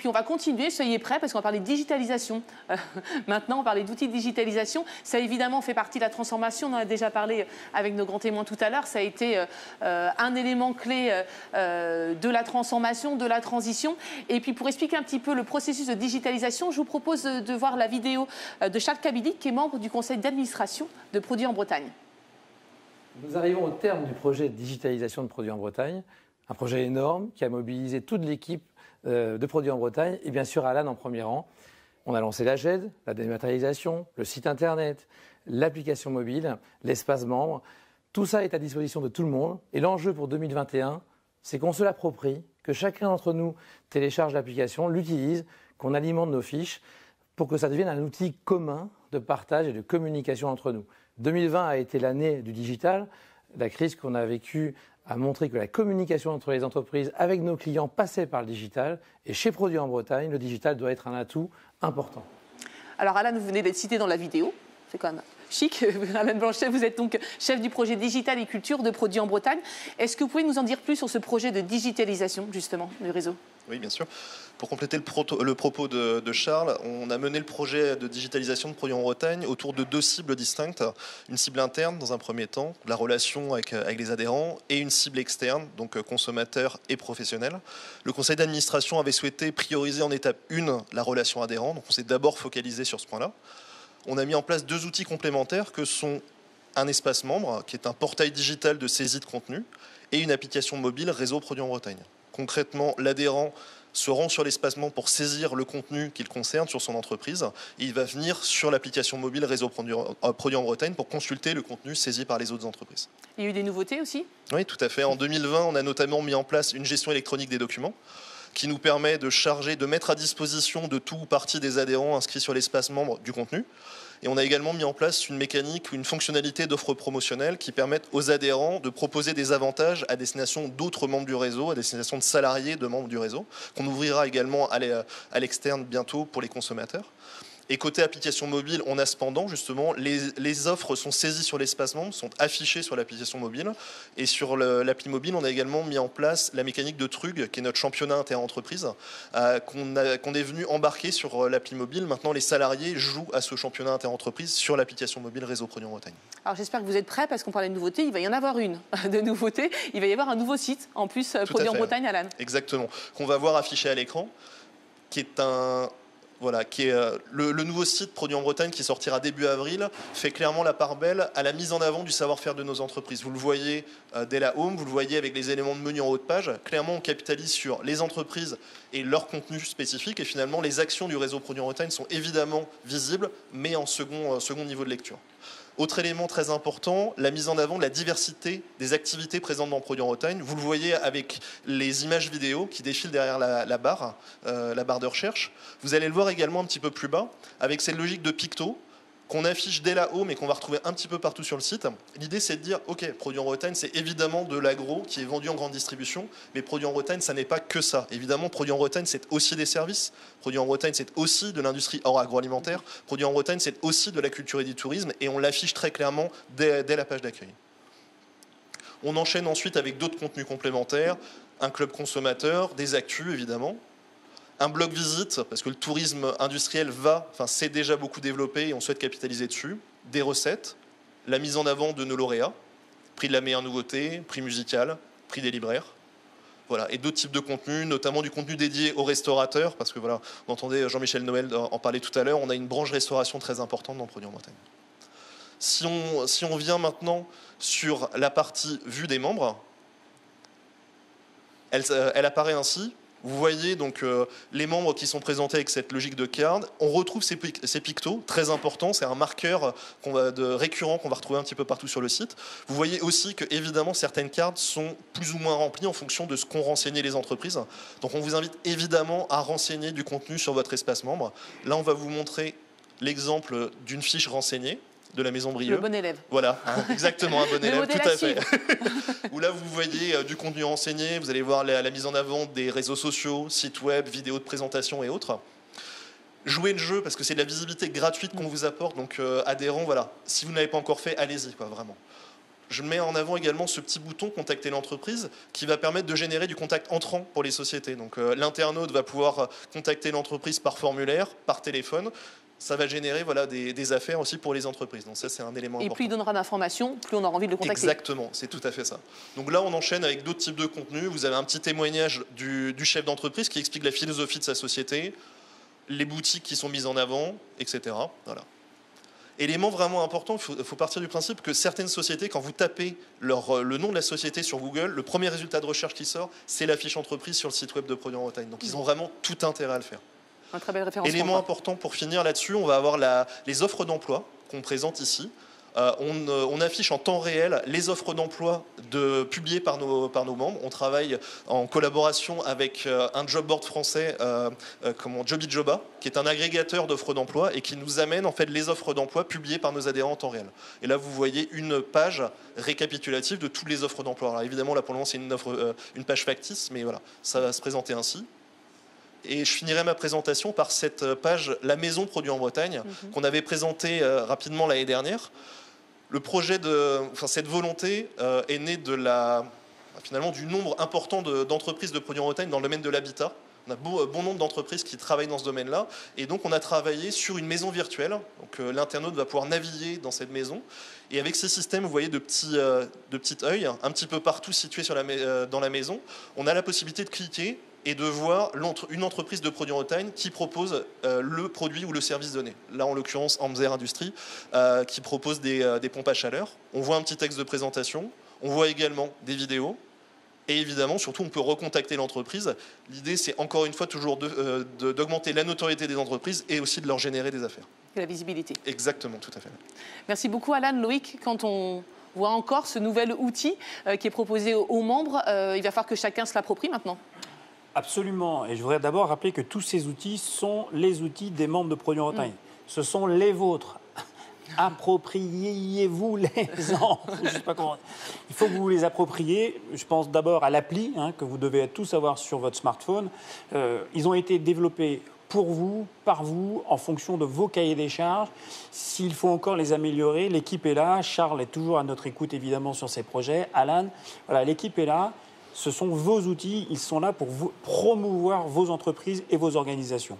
puis on va continuer, soyez prêts, parce qu'on va parler de digitalisation. Maintenant, on va parler d'outils de digitalisation. Ça, évidemment, fait partie de la transformation. On en a déjà parlé avec nos grands témoins tout à l'heure. Ça a été un élément clé de la transformation, de la transition. Et puis, pour expliquer un petit peu le processus de digitalisation, je vous propose de voir la vidéo de Charles Kabylie, qui est membre du conseil d'administration de Produits en Bretagne. Nous arrivons au terme du projet de digitalisation de Produits en Bretagne, un projet énorme qui a mobilisé toute l'équipe de Produits en Bretagne et bien sûr Alan en premier rang. On a lancé la GED, la dématérialisation, le site internet, l'application mobile, l'espace membre. Tout ça est à disposition de tout le monde et l'enjeu pour 2021, c'est qu'on se l'approprie, que chacun d'entre nous télécharge l'application, l'utilise, qu'on alimente nos fiches pour que ça devienne un outil commun de partage et de communication entre nous. 2020 a été l'année du digital. La crise qu'on a vécue a montré que la communication entre les entreprises avec nos clients passait par le digital. Et chez Produits en Bretagne, le digital doit être un atout important. Alors Alan, vous venez d'être cité dans la vidéo. C'est quand même chic. Alan Blanchet, vous êtes donc chef du projet digital et culture de Produits en Bretagne. Est-ce que vous pouvez nous en dire plus sur ce projet de digitalisation, justement, du réseau ? Oui, bien sûr. Pour compléter le propos de Charles, on a mené le projet de digitalisation de Produits en Bretagne autour de deux cibles distinctes. Une cible interne, dans un premier temps, la relation avec les adhérents, et une cible externe, donc consommateurs et professionnels. Le conseil d'administration avait souhaité prioriser en étape 1 la relation adhérent, donc on s'est d'abord focalisé sur ce point-là. On a mis en place deux outils complémentaires que sont un espace membre, qui est un portail digital de saisie de contenu, et une application mobile réseau Produits en Bretagne. Concrètement, l'adhérent se rend sur l'espace membre pour saisir le contenu qu'il concerne sur son entreprise. Et il va venir sur l'application mobile réseau Produits en Bretagne pour consulter le contenu saisi par les autres entreprises. Il y a eu des nouveautés aussi ? Oui, tout à fait. En 2020, on a notamment mis en place une gestion électronique des documents qui nous permet de charger, de mettre à disposition de tout ou partie des adhérents inscrits sur l'espace membre du contenu. Et on a également mis en place une mécanique ou une fonctionnalité d'offres promotionnelles qui permettent aux adhérents de proposer des avantages à destination d'autres membres du réseau, à destination de salariés de membres du réseau, qu'on ouvrira également à l'externe bientôt pour les consommateurs. Et côté application mobile, on a cependant justement les offres sont saisies sur l'espace membre, sont affichées sur l'application mobile. Et sur l'appli mobile, on a également mis en place la mécanique de Trug, qui est notre championnat inter-entreprise, qu'on est venu embarquer sur l'appli mobile. Maintenant, les salariés jouent à ce championnat inter-entreprise sur l'application mobile Réseau Produits en Bretagne. Alors j'espère que vous êtes prêts, parce qu'on parlait de nouveautés. Il va y en avoir une de nouveauté. Il va y avoir un nouveau site, en plus, Produits en Bretagne, Alan. Exactement. Qu'on va voir affiché à l'écran, qui est le nouveau site Produits en Bretagne qui sortira début avril, fait clairement la part belle à la mise en avant du savoir-faire de nos entreprises. Vous le voyez dès la home, vous le voyez avec les éléments de menu en haut de page. Clairement, on capitalise sur les entreprises et leur contenu spécifique. Et finalement, les actions du réseau Produits en Bretagne sont évidemment visibles, mais en second niveau de lecture. Autre élément très important, la mise en avant de la diversité des activités présentes dans Produits en Bretagne. Vous le voyez avec les images vidéo qui défilent derrière la barre de recherche. Vous allez le voir également un petit peu plus bas, avec cette logique de picto qu'on affiche dès la home et qu'on va retrouver un petit peu partout sur le site. L'idée, c'est de dire, OK, Produits en Bretagne, c'est évidemment de l'agro qui est vendu en grande distribution, mais Produits en Bretagne, ça n'est pas que ça. Évidemment, Produits en Bretagne, c'est aussi des services. Produits en Bretagne, c'est aussi de l'industrie agroalimentaire. Produits en Bretagne, c'est aussi de la culture et du tourisme, et on l'affiche très clairement dès la page d'accueil. On enchaîne ensuite avec d'autres contenus complémentaires, un club consommateur, des actus, évidemment. Un blog visite, parce que le tourisme industriel s'est déjà beaucoup développé et on souhaite capitaliser dessus. Des recettes, la mise en avant de nos lauréats, prix de la meilleure nouveauté, prix musical, prix des libraires. Voilà. Et d'autres types de contenus, notamment du contenu dédié aux restaurateurs, parce que voilà, on entendait Jean-Michel Noël en parler tout à l'heure, on a une branche restauration très importante dans Produits en Bretagne. Si on vient maintenant sur la partie vue des membres, elle apparaît ainsi. Vous voyez donc les membres qui sont présentés avec cette logique de card. On retrouve ces pictos, très importants. C'est un marqueur récurrent qu'on va retrouver un petit peu partout sur le site. Vous voyez aussi que, évidemment, certaines cartes sont plus ou moins remplies en fonction de ce qu'ont renseigné les entreprises. Donc on vous invite évidemment à renseigner du contenu sur votre espace membre. Là, on va vous montrer l'exemple d'une fiche renseignée de la Maison Brieux. Le bon élève. Voilà, exactement, un bon élève, tout à fait. suivre. Où là, vous voyez du contenu renseigné, vous allez voir la mise en avant des réseaux sociaux, sites web, vidéos de présentation et autres. Jouez le jeu, parce que c'est de la visibilité gratuite qu'on vous apporte, donc adhérents, voilà. Si vous ne l'avez pas encore fait, allez-y, quoi, vraiment. je mets en avant également ce petit bouton « Contacter l'entreprise » qui va permettre de générer du contact entrant pour les sociétés. Donc l'internaute va pouvoir contacter l'entreprise par formulaire, par téléphone. Ça va générer des affaires aussi pour les entreprises. Donc ça, c'est un élément important. Et plus il donnera d'informations, plus on aura envie de le contacter. Exactement, c'est tout à fait ça. Donc là, on enchaîne avec d'autres types de contenus. Vous avez un petit témoignage du chef d'entreprise qui explique la philosophie de sa société, les boutiques qui sont mises en avant, etc. Voilà. Élément vraiment important, il faut partir du principe que certaines sociétés, quand vous tapez le nom de la société sur Google, le premier résultat de recherche qui sort, c'est la fiche entreprise sur le site web de Produits en Bretagne. Donc ils ont vraiment tout intérêt à le faire. Un très bel référencement. Élément important pour finir là-dessus, on va avoir les offres d'emploi qu'on présente ici. On affiche en temps réel les offres d'emploi publiées par nos membres. On travaille en collaboration avec un job board français, Jobijoba, qui est un agrégateur d'offres d'emploi et qui nous amène en fait les offres d'emploi publiées par nos adhérents en temps réel. Et là, vous voyez une page récapitulative de toutes les offres d'emploi. Alors évidemment, là pour le moment, c'est une page factice, mais voilà, ça va se présenter ainsi. Et je finirai ma présentation par cette page La Maison Produits en Bretagne, qu'on avait présentée rapidement l'année dernière. Le projet cette volonté est née finalement du nombre important d'entreprises de Produits en Bretagne dans le domaine de l'habitat. On a bon nombre d'entreprises qui travaillent dans ce domaine-là. Et donc, on a travaillé sur une maison virtuelle. Donc, l'internaute va pouvoir naviguer dans cette maison. Et avec ces systèmes, vous voyez, de petits œils, un petit peu partout situés dans la maison, on a la possibilité de cliquer et de voir une entreprise de Produits en Bretagne qui propose le produit ou le service donné. Là, en l'occurrence, Amzer Industrie, qui propose des pompes à chaleur. On voit un petit texte de présentation. On voit également des vidéos. Et évidemment, surtout, on peut recontacter l'entreprise. L'idée, c'est encore une fois toujours d'augmenter la notoriété des entreprises et aussi de leur générer des affaires. Et la visibilité. Exactement, tout à fait. Merci beaucoup, Alan. Loïc, quand on voit encore ce nouvel outil qui est proposé aux membres, il va falloir que chacun se l'approprie maintenant. Absolument. Et je voudrais d'abord rappeler que tous ces outils sont les outils des membres de Produits en Bretagne. Ce sont les vôtres. Appropriez-vous-les-en. Je sais pas comment. Il faut que vous vous les appropriez. Je pense d'abord à l'appli que vous devez tous avoir sur votre smartphone. Ils ont été développés pour vous, par vous, en fonction de vos cahiers des charges. S'il faut encore les améliorer, l'équipe est là. Charles est toujours à notre écoute, évidemment, sur ces projets. Alan, voilà, l'équipe est là. Ce sont vos outils. Ils sont là pour vous promouvoir vos entreprises et vos organisations.